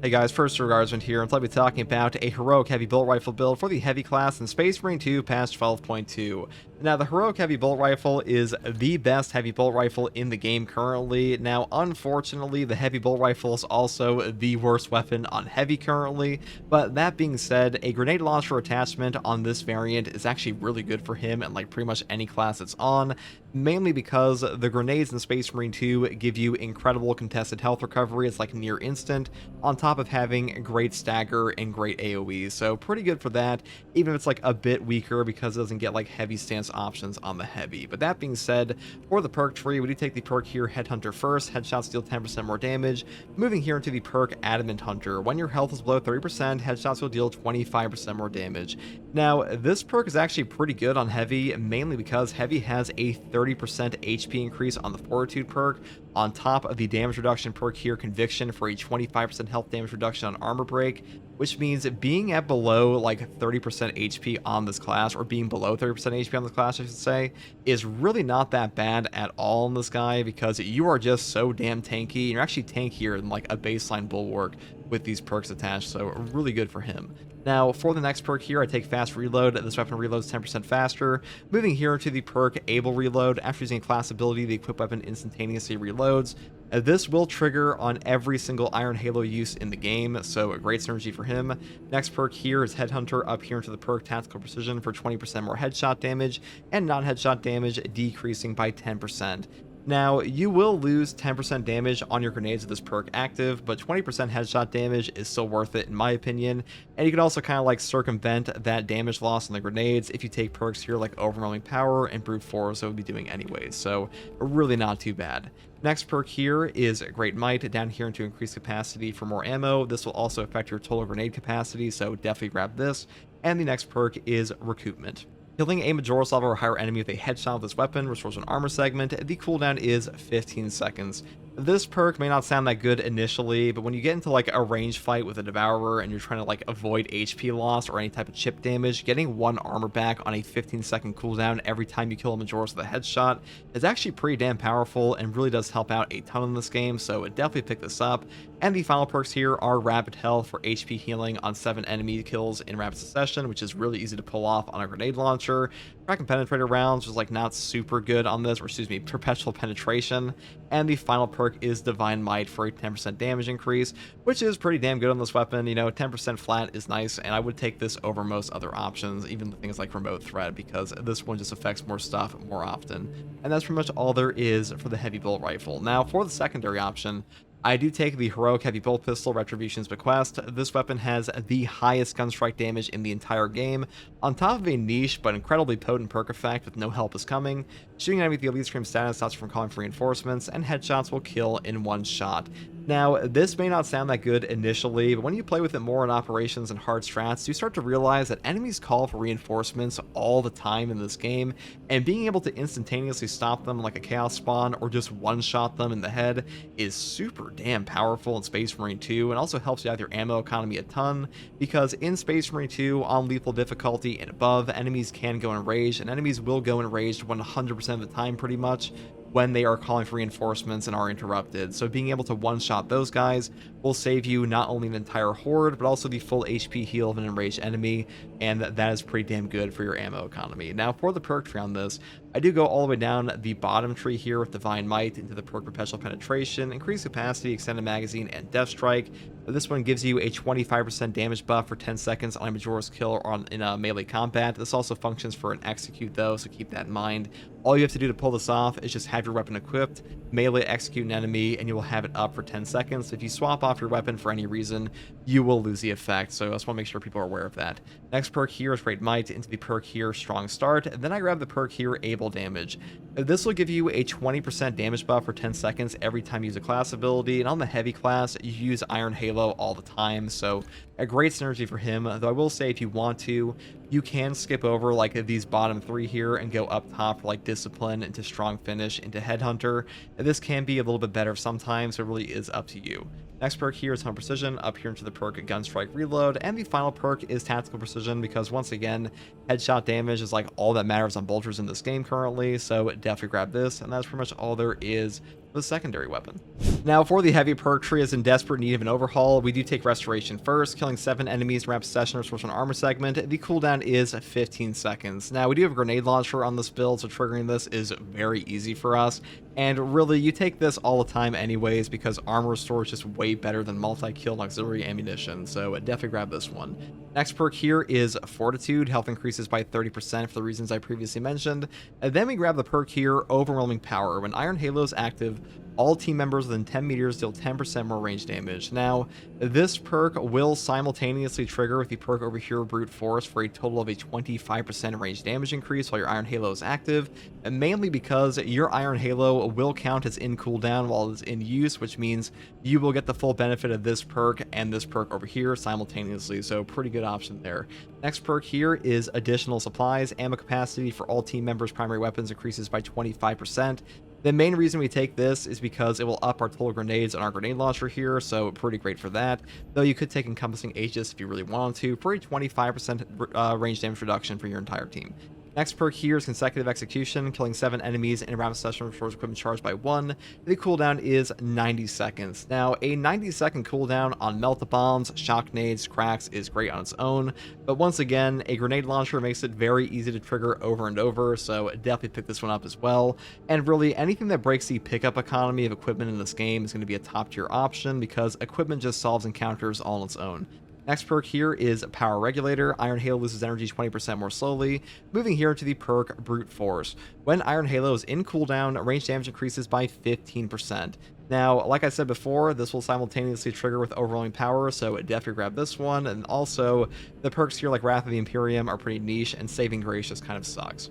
Hey guys, first regardsman here, and I'll be talking about a heroic heavy bolt rifle build for the heavy class in Space Marine 2 patch 12.2. Now, the heroic heavy bolt rifle is the best heavy bolt rifle in the game currently. Now, unfortunately, the heavy bolt rifle is also the worst weapon on heavy currently, but that being said, a grenade launcher attachment on this variant is actually really good for him and like pretty much any class it's on, mainly because the grenades in Space Marine 2 give you incredible contested health recovery. It's like near instant, on top of having great stagger and great AoE, so pretty good for that, even if it's like a bit weaker because it doesn't get like heavy stance options on the heavy. But that being said, for the perk tree, we do take the perk here Headhunter first. Headshots deal 10% more damage. Moving here into the perk Adamant Hunter, when your health is below 30%, headshots will deal 25% more damage. Now, this perk is actually pretty good on heavy, mainly because heavy has a 30% HP increase on the Fortitude perk, on top of the damage reduction perk here, Conviction, for a 25% health damage reduction on armor break, which means being at below like 30% HP on this class, or being below 30% HP on this class, I should say, is really not that bad at all in this guy, because you are just so damn tanky. You're actually tankier than like a baseline bulwark with these perks attached, so really good for him. Now, for the next perk here, I take Fast Reload. This weapon reloads 10% faster. Moving here to the perk Able Reload. After using a class ability, the equipped weapon instantaneously reloads. This will trigger on every single Iron Halo use in the game, so a great synergy for him. Next perk here is Headhunter, up here into the perk Tactical Precision for 20% more headshot damage, and non-headshot damage decreasing by 10%. Now, you will lose 10% damage on your grenades with this perk active, but 20% headshot damage is still worth it in my opinion, and you can also kind of like circumvent that damage loss on the grenades if you take perks here like Overwhelming Power and Brute Force, that would be doing anyways, so really not too bad. Next perk here is Great Might, down here into increased capacity for more ammo. This will also affect your total grenade capacity, so definitely grab this. And the next perk is Recoupment. Killing a Majora's level or higher enemy with a headshot with this weapon restores an armor segment. The cooldown is 15 seconds. This perk may not sound that good initially, but when you get into like a range fight with a Devourer and you're trying to like avoid HP loss or any type of chip damage, getting 1 armor back on a 15-second cooldown every time you kill a Majora's with a headshot is actually pretty damn powerful and really does help out a ton in this game, so definitely pick this up. And the final perks here are Rapid Health for HP healing on 7 enemy kills in rapid succession, which is really easy to pull off on a grenade launcher. Crack and Penetrator rounds is like not super good on this, or excuse me, Perpetual Penetration. And the final perk is Divine Might for a 10% damage increase, which is pretty damn good on this weapon. You know, 10% flat is nice, and I would take this over most other options, even things like Remote Threat, because this one just affects more stuff more often. And that's pretty much all there is for the heavy bolt rifle. Now, for the secondary option, I do take the heroic heavy bolt pistol, Retribution's Bequest. This weapon has the highest gun strike damage in the entire game, on top of a niche but incredibly potent perk effect with no help is coming. Shooting an enemy with the Elite Scream status stops you from calling for reinforcements, and headshots will kill in 1 shot. Now, this may not sound that good initially, but when you play with it more in operations and hard strats, you start to realize that enemies call for reinforcements all the time in this game, and being able to instantaneously stop them like a Chaos Spawn or just one-shot them in the head is super damn powerful in Space Marine 2, and also helps you out with your ammo economy a ton, because in Space Marine 2, on lethal difficulty and above, enemies can go enraged, and enemies will go enraged 100% of the time pretty much when they are calling for reinforcements and are interrupted. So being able to one-shot those guys will save you not only an entire horde, but also the full HP heal of an enraged enemy, and that is pretty damn good for your ammo economy. Now, for the perk tree on this, I do go all the way down the bottom tree here with Divine Might into the perk Perpetual Penetration, Increased Capacity, Extended Magazine, and Death Strike. This one gives you a 25% damage buff for 10 seconds on a Majora's kill or in a melee combat. This also functions for an execute though, so keep that in mind. All you have to do to pull this off is just have your weapon equipped, melee execute an enemy, and you will have it up for 10 seconds. If you swap off your weapon for any reason, you will lose the effect, so I just want to make sure people are aware of that. Next perk here is Great Might, into the perk here Strong Start, and then I grab the perk here Able Damage. This will give you a 20% damage buff for 10 seconds every time you use a class ability, and on the heavy class, you use Iron Halo all the time, so a great synergy for him. Though I will say, if you want to, you can skip over like these bottom 3 here and go up top for like Discipline, into Strong Finish, into Headhunter. This can be a little bit better sometimes, so it really is up to you. Next perk here is Home Precision, up here into the perk Gunstrike Reload, and the final perk is Tactical Precision, because once again, headshot damage is like all that matters on bolters in this game currently, so definitely grab this, and that's pretty much all there is for the secondary weapon. Now, for the heavy perk tree is in desperate need of an overhaul, we do take Restoration first, killing 7 enemies in rapid succession restores an armor segment. The cooldown is 15 seconds. Now, we do have a grenade launcher on this build, so triggering this is very easy for us. And really, you take this all the time anyways, because armor restore is just way better than multi-kill and auxiliary ammunition, so definitely grab this one. Next perk here is Fortitude. Health increases by 30% for the reasons I previously mentioned. And then we grab the perk here, Overwhelming Power. When Iron Halo is active, all team members within 10 meters deal 10% more range damage. Now, this perk will simultaneously trigger with the perk over here, Brute Force, for a total of a 25% range damage increase while your Iron Halo is active, and mainly because your Iron Halo will count as in cooldown while it's in use, which means you will get the full benefit of this perk and this perk over here simultaneously, so pretty good option there. Next perk here is Additional Supplies. Ammo capacity for all team members' primary weapons increases by 25%. The main reason we take this is because it will up our total grenades on our grenade launcher here, so pretty great for that. Though you could take Encompassing Aegis if you really wanted to, for a 25% range damage reduction for your entire team. Next perk here is Consecutive Execution, killing 7 enemies in a round of session restores equipment charged by 1. The cooldown is 90 seconds. Now, a 90-second cooldown on Melt-A-Bombs, Shock Nades, Cracks is great on its own, but once again, a grenade launcher makes it very easy to trigger over and over, so definitely pick this one up as well. And really, anything that breaks the pickup economy of equipment in this game is going to be a top-tier option, because equipment just solves encounters all on its own. Next perk here is Power Regulator. Iron Halo loses energy 20% more slowly. Moving here to the perk Brute Force. When Iron Halo is in cooldown, range damage increases by 15%. Now, like I said before, this will simultaneously trigger with Overwhelming Power, so definitely grab this one. And also, the perks here like Wrath of the Imperium are pretty niche, and Saving Grace just kind of sucks.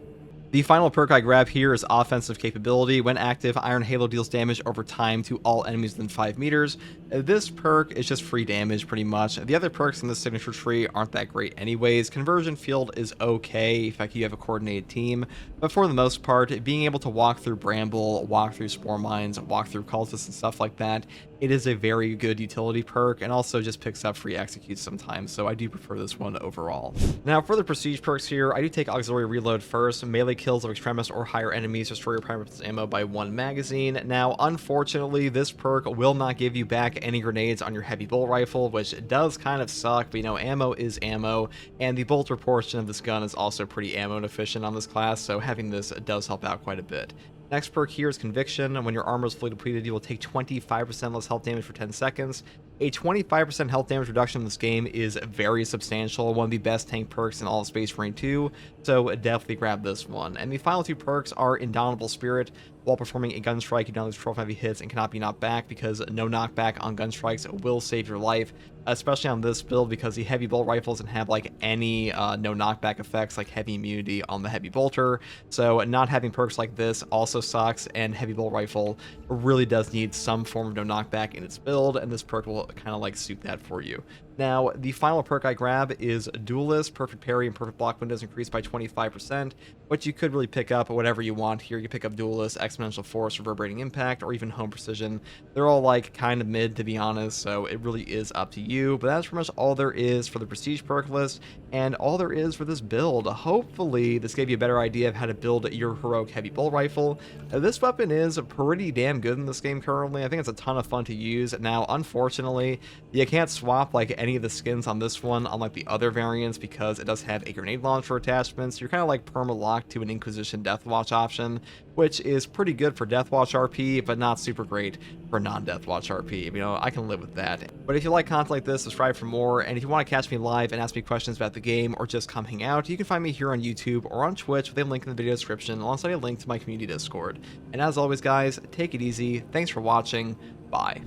The final perk I grab here is Offensive Capability. When active, Iron Halo deals damage over time to all enemies within 5 meters. This perk is just free damage pretty much. The other perks in the signature tree aren't that great anyways. Conversion Field is okay if you have a coordinated team, but for the most part, being able to walk through Bramble, walk through Spore Mines, walk through Cultists and stuff like that, it is a very good utility perk, and also just picks up free executes sometimes, so I do prefer this one overall. Now, for the prestige perks here, I do take Auxiliary Reload first. Melee kills of extremist or higher enemies restore your primary weapons ammo by 1 magazine. Now, unfortunately, this perk will not give you back any grenades on your heavy bolt rifle, which does kind of suck, but you know, ammo is ammo, and the bolter portion of this gun is also pretty ammo efficient on this class, so having this does help out quite a bit. Next perk here is Conviction. When your armor is fully depleted, you will take 25% less health damage for 10 seconds. A 25% health damage reduction in this game is very substantial, one of the best tank perks in all of Space Marine 2, so definitely grab this one. And the final 2 perks are Indomitable Spirit. While performing a gun strike, you don't lose 12 heavy hits and cannot be knocked back, because no knockback on gun strikes will save your life, especially on this build, because the heavy bolt rifle doesn't have like any no knockback effects like heavy immunity on the heavy bolter, so not having perks like this also sucks, and heavy bolt rifle really does need some form of no knockback in its build, and this perk will kind of like suit that for you. Now, the final perk I grab is Duelist. Perfect parry and perfect block windows increased by 25%, but you could really pick up whatever you want here. You pick up Duelist, Exponential Force, Reverberating Impact, or even Home Precision. They're all like kind of mid, to be honest, so it really is up to you, but that's pretty much all there is for the prestige perk list, and all there is for this build. Hopefully, this gave you a better idea of how to build your heroic heavy bolt rifle. This weapon is pretty damn good in this game currently. I think it's a ton of fun to use. Now, unfortunately, you can't swap like any of the skins on this one, unlike the other variants, because it does have a grenade launcher attachment, so you're kind of like perma-locked to an Inquisition Deathwatch option, which is pretty good for Deathwatch RP, but not super great for non-Deathwatch RP. You know, I can live with that. But if you like content like this, subscribe for more, and if you want to catch me live and ask me questions about the game, or just come hang out, you can find me here on YouTube or on Twitch with a link in the video description, alongside a link to my community Discord. And as always, guys, take it easy. Thanks for watching. Bye.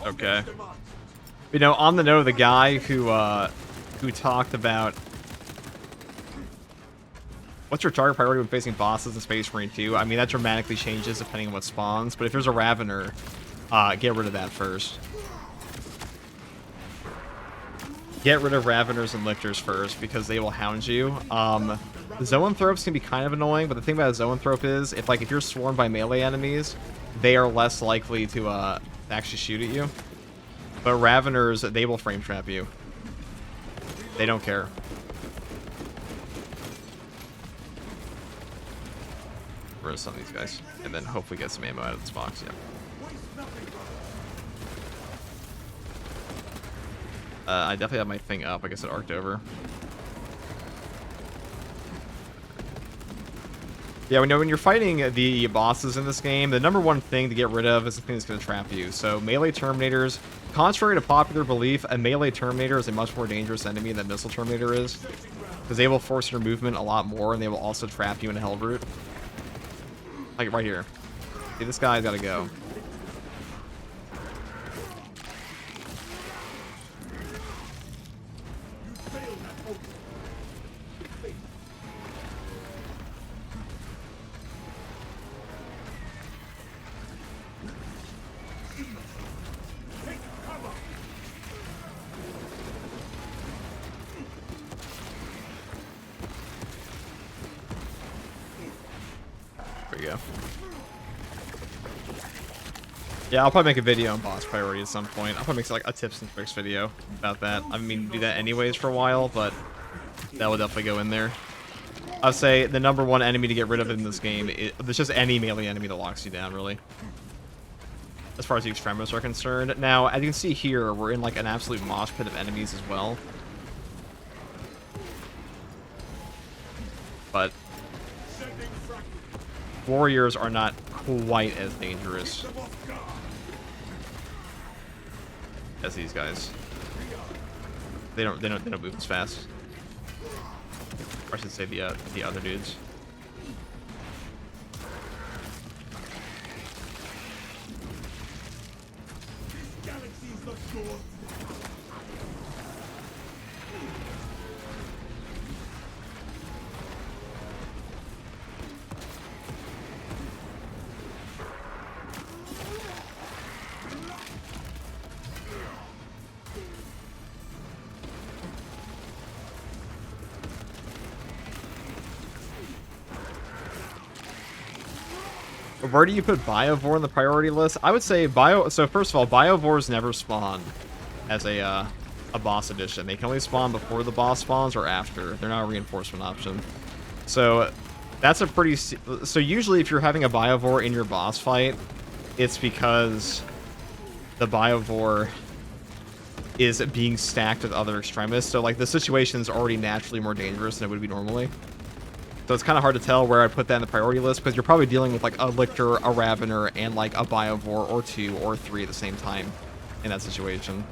Okay. You know, on the note of the guy who talked about what's your target priority when facing bosses in Space Marine 2? I mean, that dramatically changes depending on what spawns, but if there's a Ravener, get rid of that first. Get rid of Raveners and Lictors first, because they will hound you. Zoanthropes can be kind of annoying, but the thing about Zoanthrope is, if you're swarmed by melee enemies, they are less likely to actually shoot at you. But Raveners, they will frame trap you. They don't care. We're gonna stun these guys, and then hopefully get some ammo out of this box. Yeah. I definitely have my thing up. I guess it arced over. Yeah, we know when you're fighting the bosses in this game, the number one thing to get rid of is the thing that's going to trap you. So melee Terminators, contrary to popular belief, a melee Terminator is a much more dangerous enemy than Missile Terminator is, because they will force your movement a lot more, and they will also trap you in a hell route. Like right here. See, this guy's got to go. There we go. Yeah, I'll probably make a video on boss priority at some point. I'll probably make like a tips and tricks video about that. I mean, do that anyways for a while, but that will definitely go in there. I'll say the number one enemy to get rid of in this game is there's just any melee enemy that locks you down, really. As far as the extremists are concerned. Now, as you can see here, we're in like an absolute mosh pit of enemies as well. But warriors are not quite as dangerous as these guys. They don't move as fast. Or I should say the other dudes. Where do you put Biovore in the priority list? I would say So first of all, Biovores never spawn as a boss edition. They can only spawn before the boss spawns or after. They're not a reinforcement option. So that's a pretty. So usually, if you're having a Biovore in your boss fight, it's because the Biovore is being stacked with other extremists. So like the situation is already naturally more dangerous than it would be normally. So it's kind of hard to tell where I put that in the priority list, because you're probably dealing with like a Lictor, a Ravener, and like a Biovore or 2 or 3 at the same time in that situation.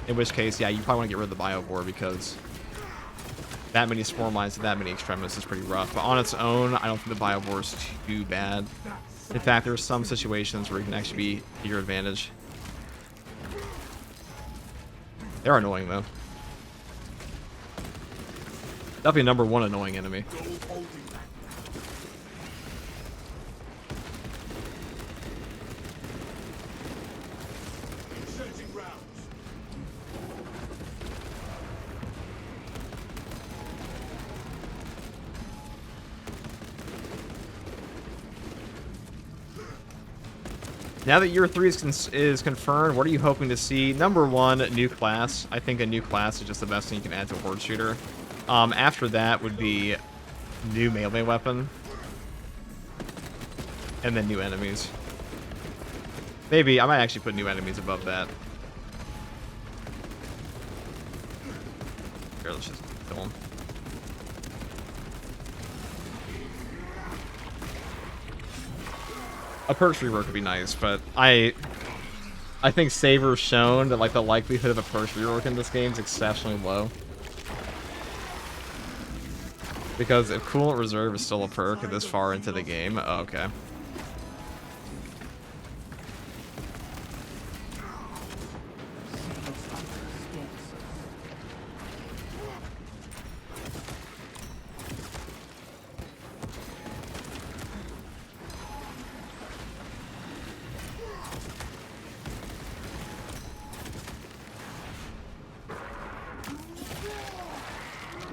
In which case, yeah, you probably want to get rid of the Biovore, because that many Swarm Lines and that many Extremists is pretty rough. But on its own, I don't think the Biovore is too bad. In fact, there are some situations where it can actually be to your advantage. They're annoying, though. Definitely number one annoying enemy. Now that year 3 is confirmed, what are you hoping to see? Number one, new class. I think a new class is just the best thing you can add to a horde shooter. After that would be new melee weapon. And then new enemies. Maybe, I might actually put new enemies above that. Here, let's just kill them. A Perk rework would be nice, but I think Saber's shown that like the likelihood of a Perk rework in this game is exceptionally low. Because if Coolant Reserve is still a perk this far into the game, oh, okay.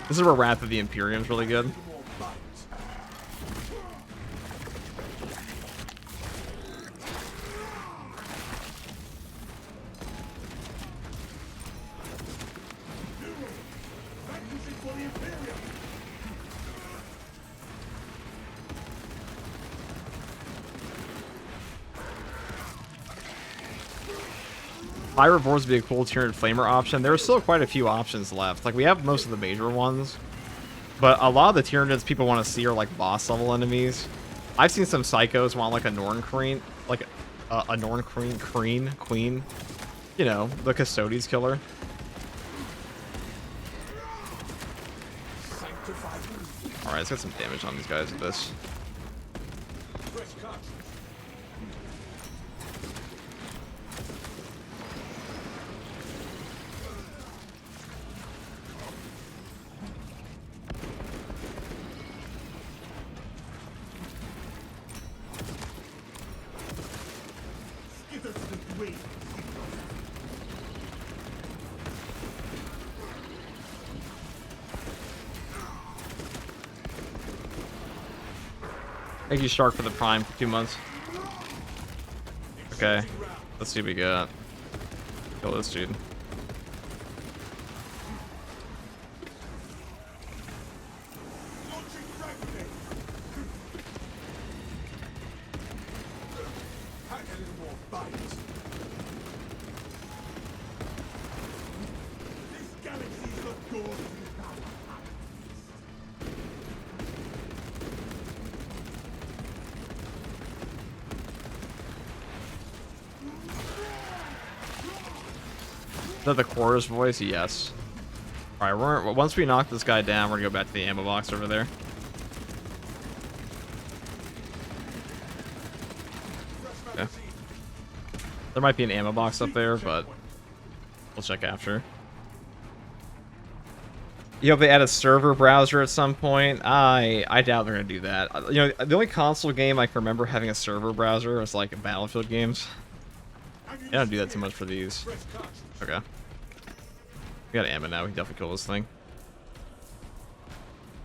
This is where Wrath of the Imperium is really good. Fire Boards would be a cool Tyranid Flamer option. There are still quite a few options left. Like, we have most of the major ones. But a lot of the Tyranids people want to see are, like, boss level enemies. I've seen some Psychos want, like, a Norn Queen. Like, a Norn Queen. You know, the Custodes killer. Alright, let's get some damage on these guys with this. Thank you, Shark, for the Prime for 2 months. Okay, let's see what we got. Kill this dude. Is that the Quarters voice? Yes. Alright, once we knock this guy down, we're gonna go back to the ammo box over there. Okay. There might be an ammo box up there, but we'll check after. You hope they add a server browser at some point? I doubt they're gonna do that. You know, the only console game I can remember having a server browser was like Battlefield games. They don't do that too much for these. Okay. We got ammo now. We can definitely kill this thing.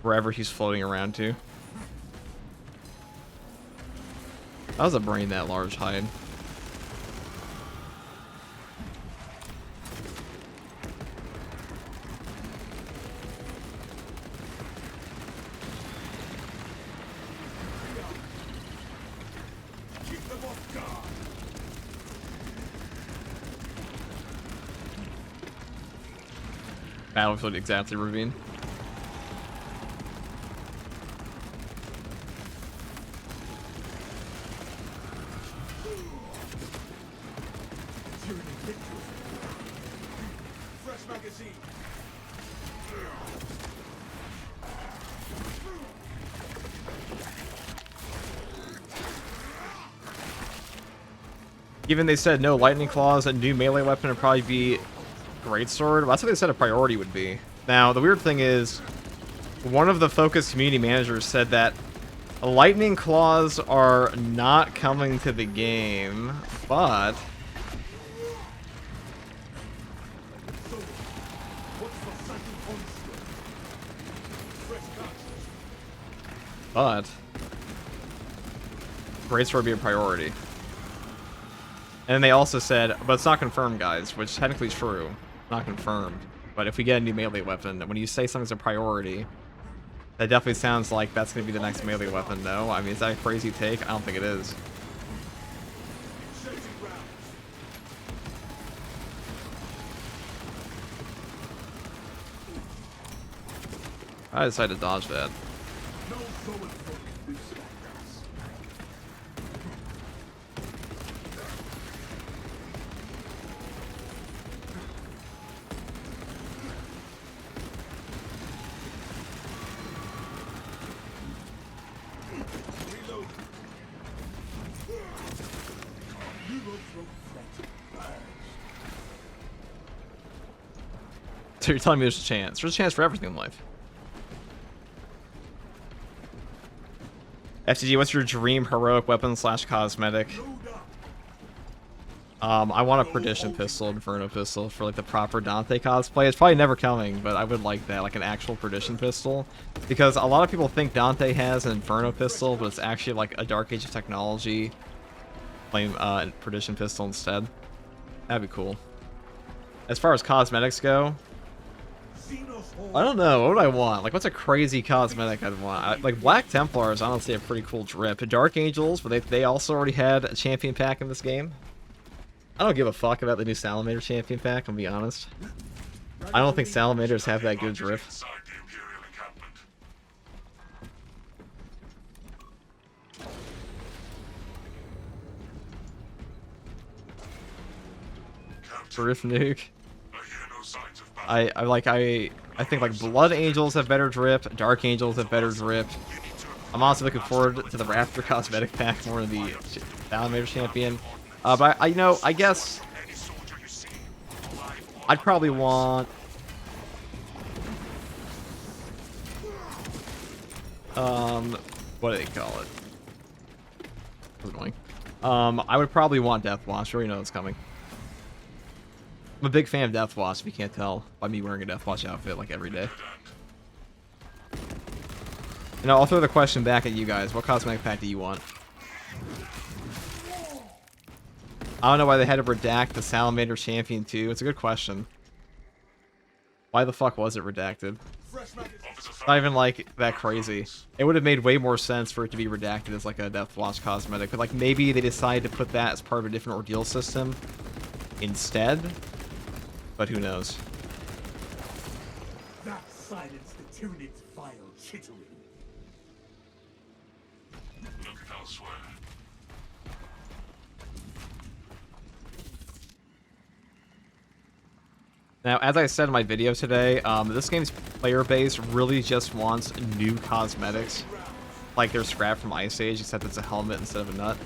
Wherever he's floating around to. How does a brain that large hide? Battlefield exactly, Ravine. Even they said no lightning claws, a new melee weapon would probably be greatsword. Well, that's what they said a priority would be. Now, the weird thing is, one of the Focus community managers said that lightning claws are not coming to the game, but greatsword would be a priority. And then they also said, but it's not confirmed, guys, which technically is true. Not confirmed. But if we get a new melee weapon, when you say something's a priority, that definitely sounds like that's going to be the next melee weapon, no? I mean, is that a crazy take? I don't think it is. I decided to dodge that. So you're telling me there's a chance. There's a chance for everything in life. FTG, what's your dream heroic weapon / cosmetic? I want a Perdition Pistol, Inferno Pistol for like the proper Dante cosplay. It's probably never coming, but I would like that, like an actual Perdition Pistol. Because a lot of people think Dante has an Inferno Pistol, but it's actually like a Dark Age of Technology flame Perdition Pistol instead. That'd be cool. As far as cosmetics go, I don't know. What would I want? Like, what's a crazy cosmetic I'd want? Like, Black Templars, honestly, a pretty cool drip. Dark Angels, but they also already had a champion pack in this game. I don't give a fuck about the new Salamander champion pack, I'll be honest. I don't think Salamanders have that good drip. Drift nuke. I think like Blood Angels have better drip, Dark Angels have better drip. I'm honestly looking forward to the Raptor cosmetic pack more than the Salamander champion. But you know, I guess I'd probably want what do they call it? That's annoying. I would probably want Deathwatch. You already know it's coming. I'm a big fan of Deathwatch, if you can't tell by me wearing a Deathwatch outfit like every day. And I'll throw the question back at you guys. What cosmetic pack do you want? I don't know why they had to redact the Salamander Champion too. It's a good question. Why the fuck was it redacted? It's not even like that crazy. It would have made way more sense for it to be redacted as like a Deathwatch cosmetic. But like maybe they decided to put that as part of a different ordeal system instead. But who knows? That silenced the Tyranid's vile chittering. Look elsewhere. Now, as I said in my video today, this game's player base really just wants new cosmetics. Like their scrap from Ice Age, except it's a helmet instead of a nut.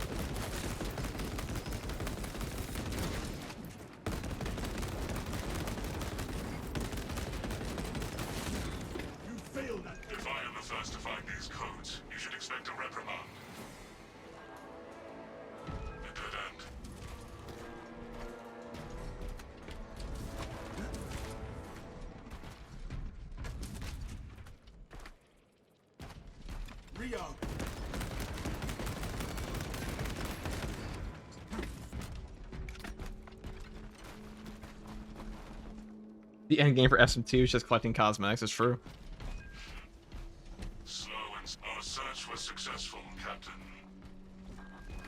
The end game for SM2 is just collecting cosmetics, it's true. Slow and our search was successful, Captain.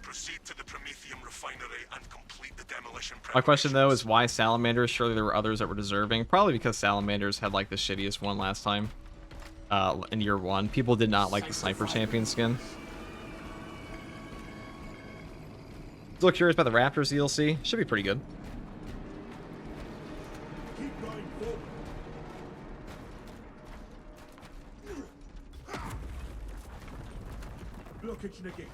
Proceed to the Prometheum refinery and complete the demolition. My question though is why Salamanders? Surely there were others that were deserving. Probably because Salamanders had like the shittiest one last time. In year 1. People did not like the Sniper Champion skin. Still curious about the Raptors DLC. Should be pretty good. Keep going forward. Blockage negate.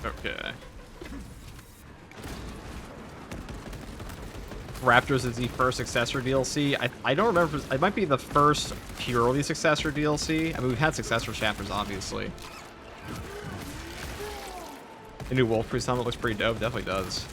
Okay. Raptors is the first successor DLC. I don't remember. It might be the first purely successor DLC. I mean, we've had successor chapters, obviously. The new Wolf Priest helmet looks pretty dope. Definitely does.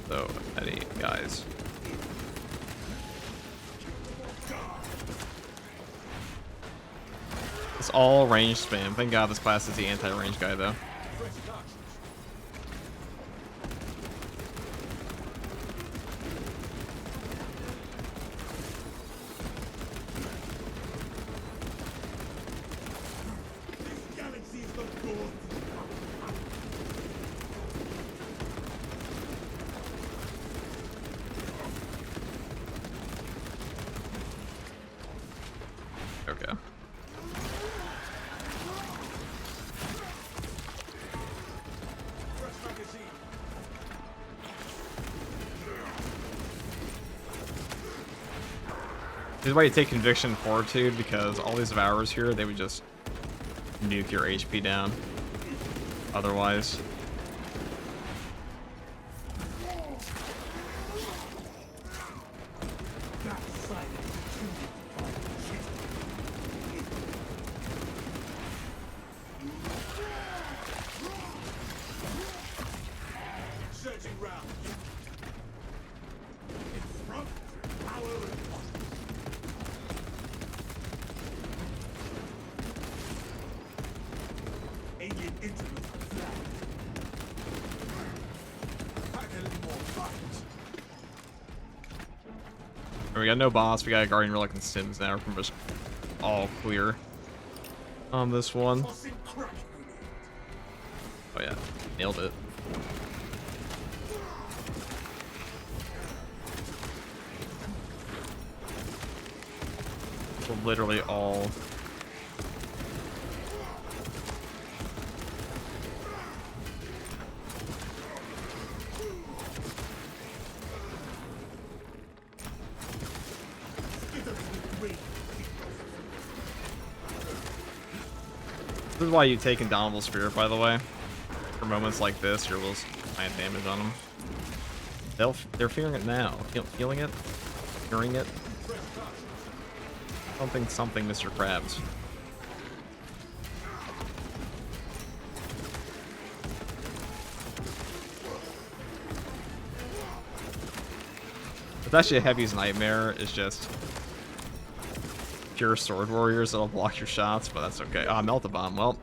So many guys. It's all range spam. Thank God this class is the anti-range guy, though. Okay. This is why you take Conviction and Fortitude, because all these Devourers here, they would just nuke your HP down. Otherwise. We got no boss, we got a Guardian Relic and Sims now. We're pretty much all clear on this one. Oh yeah, nailed it. We're literally all... This is why you take Indomitable Spirit, by the way. For moments like this, you're just giant damage on them. They're feeling it now. Feeling it? Hearing it? Something, Mr. Krabs. It's actually a Heavy's nightmare. It's just pure sword warriors that'll block your shots, but that's okay. Ah, melt a bomb. Well,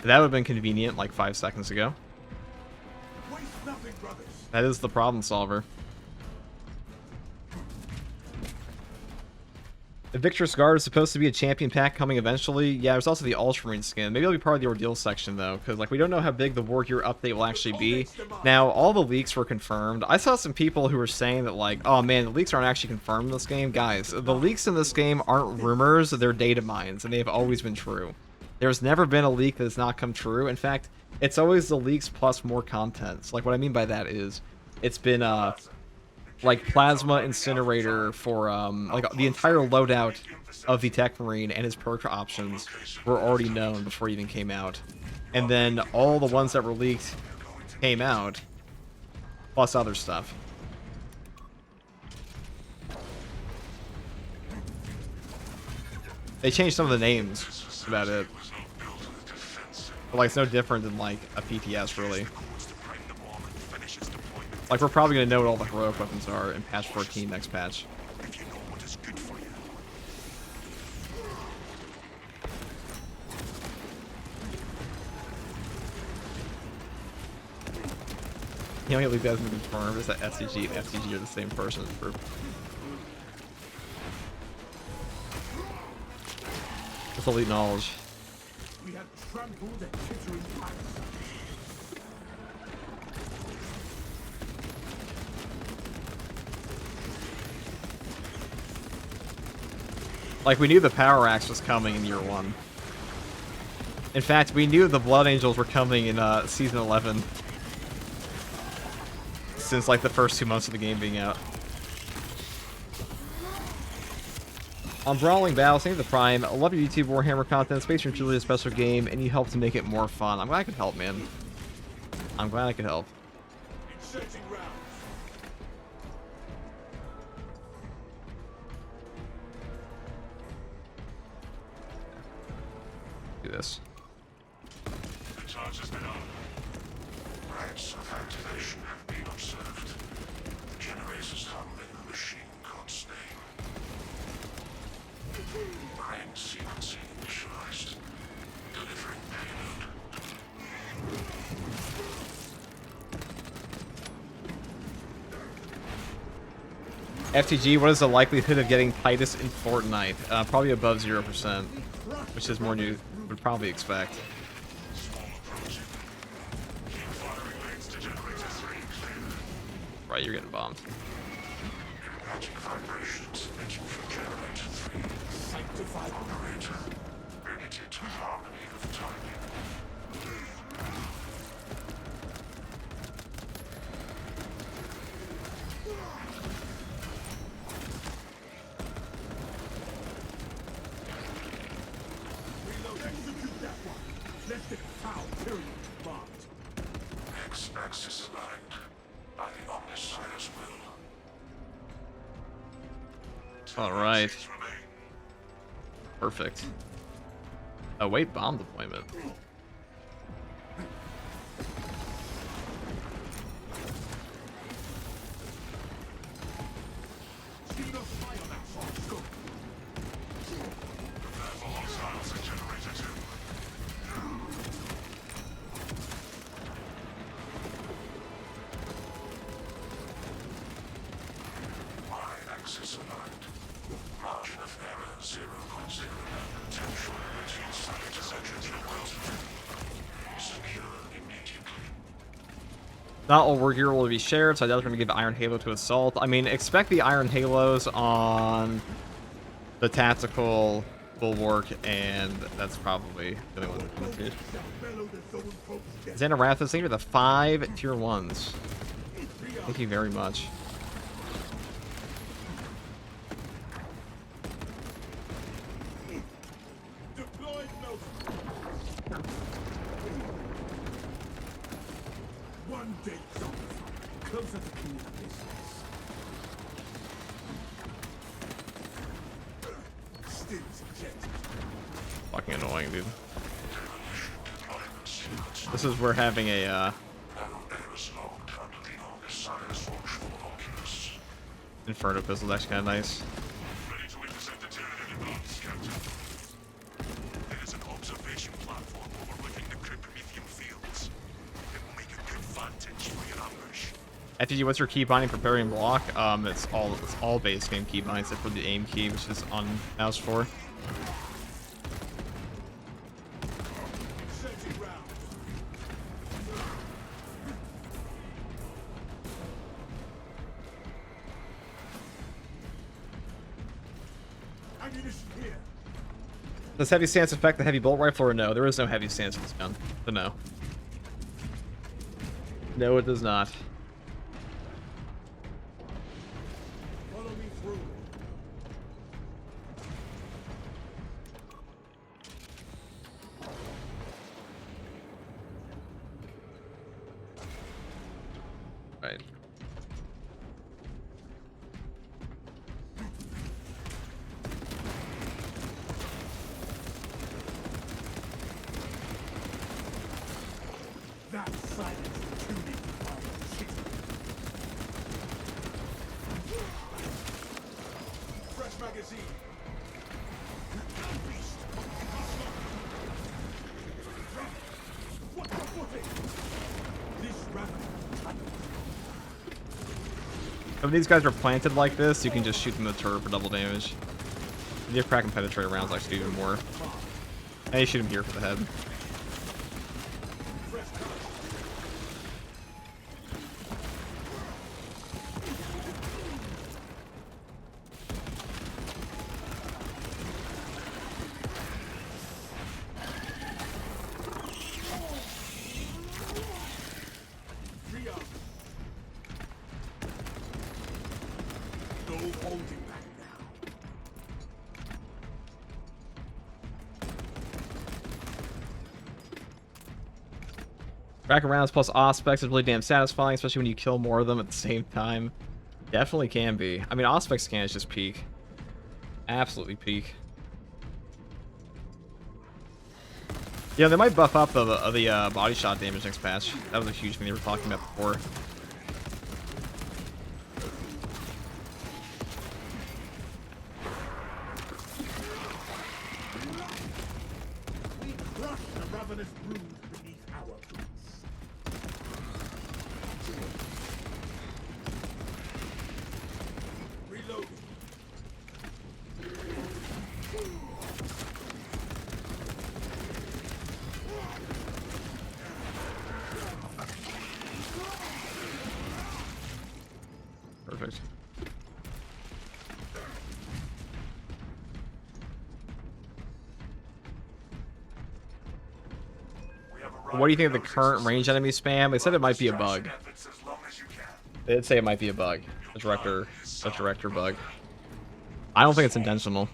that would have been convenient like 5 seconds ago. That is the problem solver. The Victor's Guard is supposed to be a champion pack coming eventually. Yeah, there's also the Ultramarine skin. Maybe it'll be part of the Ordeal section, though, because like we don't know how big the War Gear update will actually be. Now, all the leaks were confirmed. I saw some people who were saying that, like, oh man, the leaks aren't actually confirmed in this game. Guys, the leaks in this game aren't rumors, they're data mines, and they've always been true. There's never been a leak that has not come true. In fact, it's always the leaks plus more content. So, like, what I mean by that is, it's been, like Plasma Incinerator for like the entire loadout of the Tech Marine and his perk options were already known before it even came out. And then all the ones that were leaked came out, plus other stuff. They changed some of the names, that's about it. But like it's no different than like a PTS really. Like, we're probably going to know what all the heroic weapons are in patch 14 next patch. The only leak that hasn't been confirmed is that SCG and FCG are the same person as group. That's elite knowledge. We have trampled a tittering like, we knew the Power Axe was coming in year 1. In fact, we knew the Blood Angels were coming in Season 11. Since, like, the first 2 months of the game being out. On Brawling Battle, save the Prime. I love your YouTube Warhammer content. Space Marine truly a special game, and you help to make it more fun. I'm glad I could help, man. I'm glad I could help. Do this. The charge has been on. Rights of activation have been observed. The generators humbling the machine god's name. Brain sequencing initialized. Delivering payload. FTG, what is the likelihood of getting Titus in Fortnite? Probably above 0%, which is more than you would probably expect. Right, you're getting bombed. Magic vibrations emitting from generator 3. Sanctified operator. Bring it into harmony with timing. X-axis aligned by the Omnissiah's will. All right. Tendencies remain. Perfect. Oh wait, bomb deployment. Y-axis aligned. Margin of error 0.0. Potential routine site interceptions secure immediately. Not all work here will be shared, so I doubt they're going to give Iron Halo to Assault. I mean, expect the Iron Halos on the Tactical Bulwark, and that's probably the only one that's going to see. Xanarathus, thank you for the 5 tier 1s. Thank you very much. One day closer to being a business. Stims ejected. Fucking annoying, dude. This is where having a Inferno pistol is actually kind of nice. Ready to intercept the Tyranid advance, Captain. There is an observation platform overlooking the Promethean fields. It will make a good vantage for your ambush. FTG, what's your key binding for parry and block? It's all base game key binding except for the aim key, which is on mouse 4. Searching round. Ammunition here. Does heavy stance affect the heavy bolt rifle or no? There is no heavy stance in this gun, so no. No, it does not. Follow me through. Right. That silence tuning fresh magazine. Beast. What the footing? This rabbit. If these guys are planted like this, you can just shoot them in the turret for double damage. If you have crack and penetrate rounds, actually do even more. And you shoot him here for the head. No holding back now. Crack rounds plus Auspex is really damn satisfying, especially when you kill more of them at the same time. Definitely can be. I mean, Auspex scan is just peak. Absolutely peak. Yeah, they might buff up the body shot damage next patch. That was a huge thing they were talking about before. We crush the ravenous brood beneath our boots. Reloading. Perfect. What do you think of the current range enemy spam? They said it might be a bug. They did say it might be a bug. A director bug. I don't think it's intentional.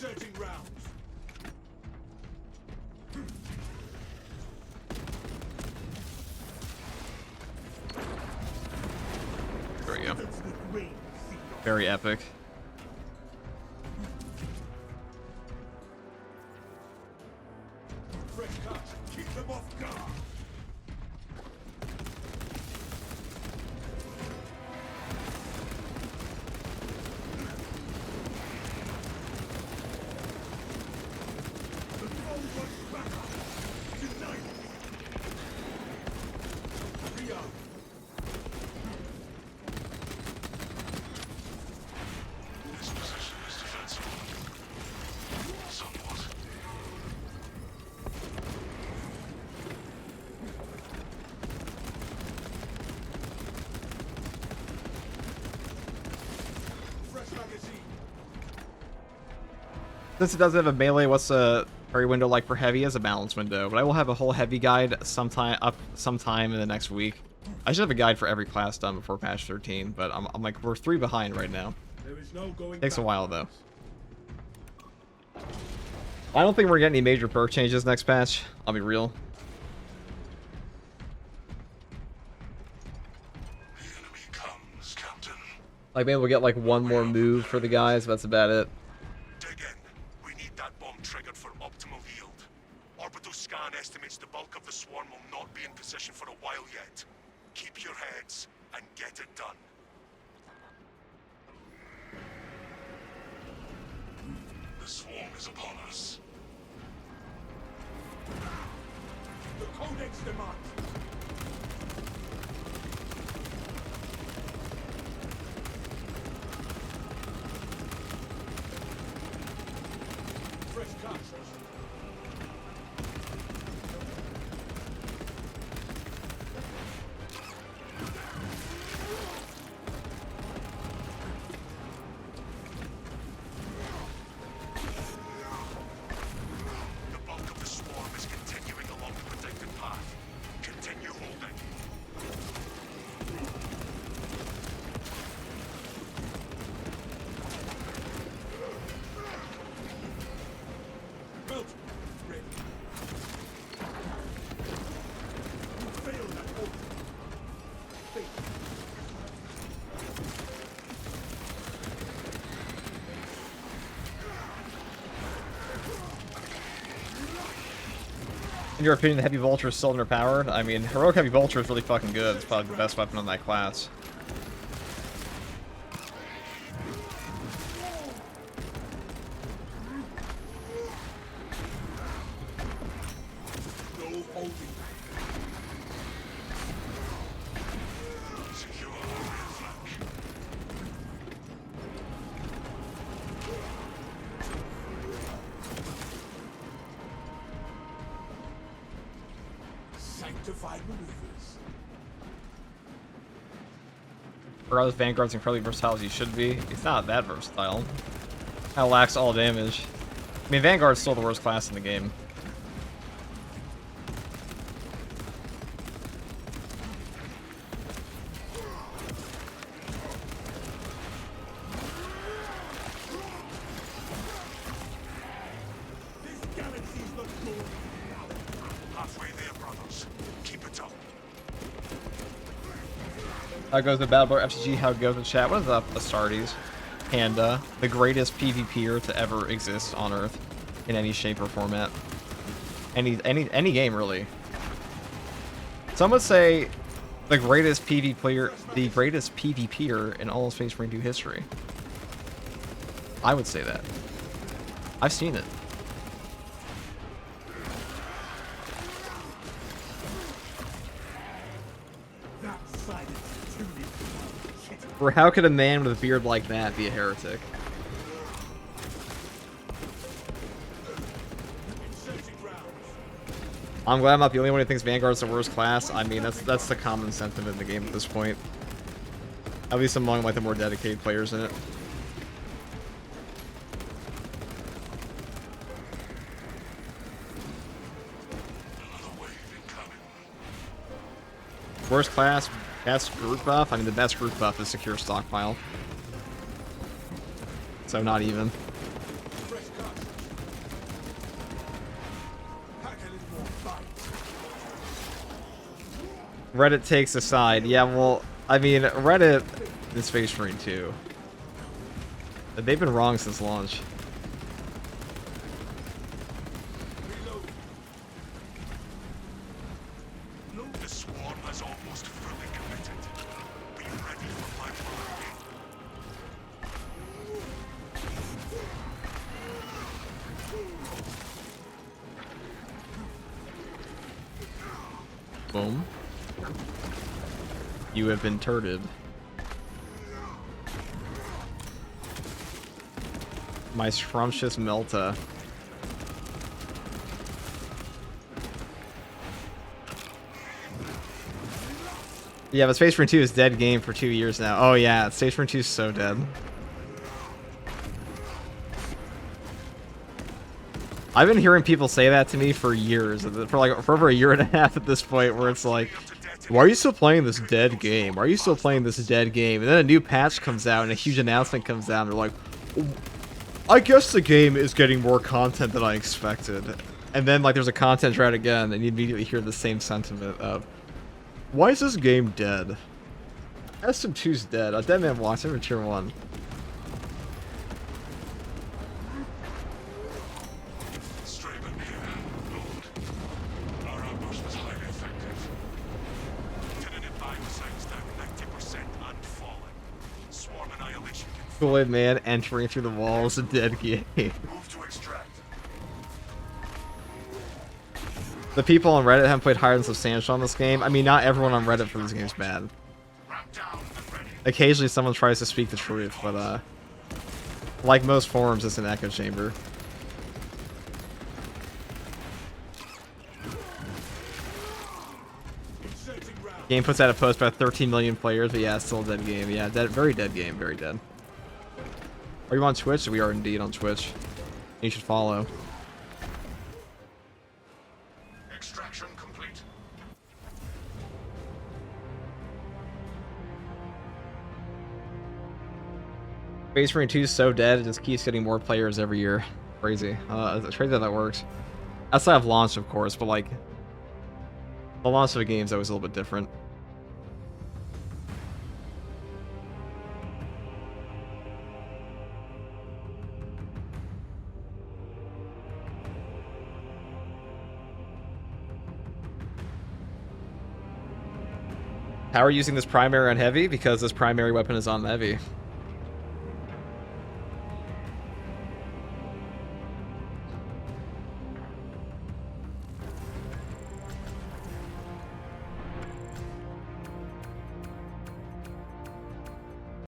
Inserting rounds. There we go. That's the green seal. Very epic. Fresh cut. Keep them off guard. The foe wants backup. Tonight. Rearm. This position is defensible. Somewhat. Fresh magazine. Since it doesn't have a melee, what's a parry window like for heavy? As a balance window, but I will have a whole heavy guide sometime in the next week. I should have a guide for every class done before patch 13, but I'm like, we're 3 behind right now. There is no going Takes a while though. backwards. I don't think we're getting any major perk changes next patch. I'll be real. The enemy comes, Captain. Like maybe we'll get like one more move for the guys, but that's about it. Dig in. We need that bomb triggered for optimal yield. Orbital scan estimates the bulk of the swarm will not be in position for a while yet. Keep your heads and get it done. The swarm is upon us. The Codex demands. Fresh cut. The bulk of the swarm is continuing along the predicted path. Continue holding. Built. Ready. Failed at order. Failed. In your opinion, the heavy vulture is still underpowered? I mean, heroic heavy vulture is really fucking good. It's probably the best weapon on that class. No holding back. Secure our rear flank. Sanctified maneuvers. Regardless, Vanguard's incredibly versatile as he should be. He's not that versatile. Kinda lacks all damage. I mean, Vanguard's still the worst class in the game. This galaxy's not going Halfway there, brothers. Keep it up. How goes the Battle Bar FCG? How it goes in chat? What is up, Astartes? Panda, the greatest PvPer to ever exist on Earth in any shape or format. Any game, really. Some would say the greatest PvPer in all of Space Marine 2 history. I would say that. I've seen it. that side is tuned into shit. Or how could a man with a beard like that be a heretic? Inserting rounds. I'm glad I'm not the only one who thinks Vanguard's the worst class. I mean, that's the common sentiment in the game at this point. At least among like the more dedicated players in it. Another wave incoming. Worst class, best group buff. I mean, the best group buff is secure stockpile. So not even. Fresh cut. Reddit takes a side. Yeah, well, I mean, Reddit is Space Marine 2. They've been wrong since launch. The swarm has almost fully committed. Be ready for my Boom. You have been turded. My scrumptious Melta. Yeah, but Space Marine 2 is dead game for 2 years now. Oh yeah, Space Marine 2 is so dead. I've been hearing people say that to me for years, for over a year and a half at this point, where it's like, why are you still playing this dead game? Why are you still playing this dead game? And then a new patch comes out and a huge announcement comes out, and they're like, I guess the game is getting more content than I expected. And then like there's a content drought again, and you immediately hear the same sentiment of, why is this game dead? SM2's dead. A Dead Man Walks, I'm in tier 1. Kool-Aid Man entering through the walls, a dead game. Move to extract. The people on Reddit haven't played higher than substantial on this game. I mean, not everyone on Reddit for this game is bad. Occasionally someone tries to speak the truth, but like most forums, it's an echo chamber. Game puts out a post about 13 million players, but yeah, it's still a dead game. Yeah, dead, very dead game, very dead. Are you on Twitch? We are indeed on Twitch. You should follow. Extraction complete. Space Marine 2 is so dead, it just keeps getting more players every year. Crazy. It's crazy how that works. Outside of launch, of course, but like, the launch of a game is always a little bit different. How are you using this primary on heavy? Because this primary weapon is on heavy.